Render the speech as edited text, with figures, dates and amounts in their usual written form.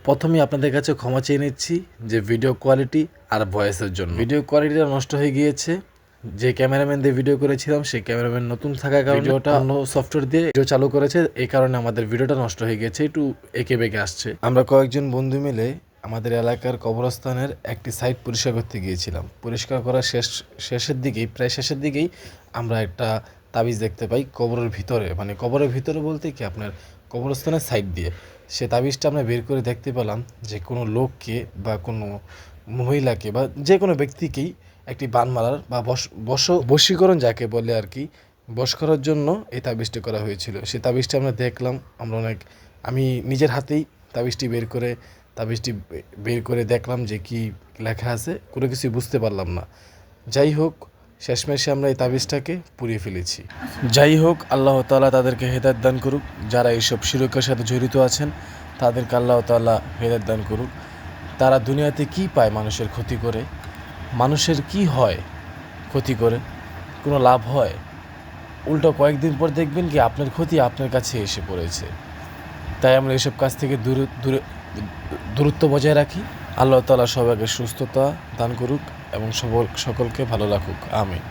প্রথমেই আপনাদের কাছে ক্ষমা চেয়ে নিচ্ছি যে ভিডিও কোয়ালিটি আর ভয়েসের জন্য ভিডিও কোয়ালিটিটা নষ্ট হয়ে গিয়েছে। যে ক্যামেরাম্যান দিয়ে ভিডিও করেছিলাম সেই ক্যামেরাম্যান নতুন থাকার কারণে ভিডিওটা অন্য সফটওয়্যার দিয়ে ভিডিও চালু করেছে, এই কারণে আমাদের ভিডিওটা নষ্ট হয়ে গেছে, একটু এঁকে বেঁকে আসছে। আমরা কয়েকজন বন্ধু মিলে আমাদের এলাকার কবরস্থানের একটি সাইট পরিষ্কার করতে গিয়েছিলাম। পরিষ্কার করার প্রায় শেষের দিকেই আমরা একটা তাবিজ দেখতে পাই কবরের ভিতরে, মানে কবরের ভিতরে বলতে কি আপনার কবরস্থানের সাইড দিয়ে। সে তাবিজটা আমরা বের করে দেখতে পেলাম যে কোনো লোককে বা কোনো মহিলাকে বা যে কোনো ব্যক্তিকেই একটি বান মারার বা বশীকরণ যাকে বলে আর কি, বশ করার জন্য এই তাবিজটি করা হয়েছিল। সেই তাবিজটি আমরা দেখলাম, আমি নিজের হাতেই তাবিজটি বের করে দেখলাম যে কি লেখা আছে, কোনো কিছু বুঝতে পারলাম না। যাই হোক, শেষমেশে আমরা এই তাবিজটাকে পুড়িয়ে ফেলেছি। যাই হোক, আল্লাহ তাআলা তাদেরকে হেদায়েত দান করুক। যারা এইসব শিরকের সাথে জড়িত আছেন তাদেরকে আল্লাহ তাআলা হেদায়েত দান করুক। তারা দুনিয়াতে কি পায় মানুষের ক্ষতি করে? মানুষের কি হয় ক্ষতি করে? কোনো লাভ হয়? উল্টো কয়েকদিন পর দেখবেন কি আপনার ক্ষতি আপনার কাছে এসে পড়েছে। তাই আমরা এসব কাজ থেকে দূরত্ব বজায় রাখি। আল্লাহ তাআলা সবাইকে সুস্থতা দান করুক এবং সকলকে ভালো রাখুক। আমিন।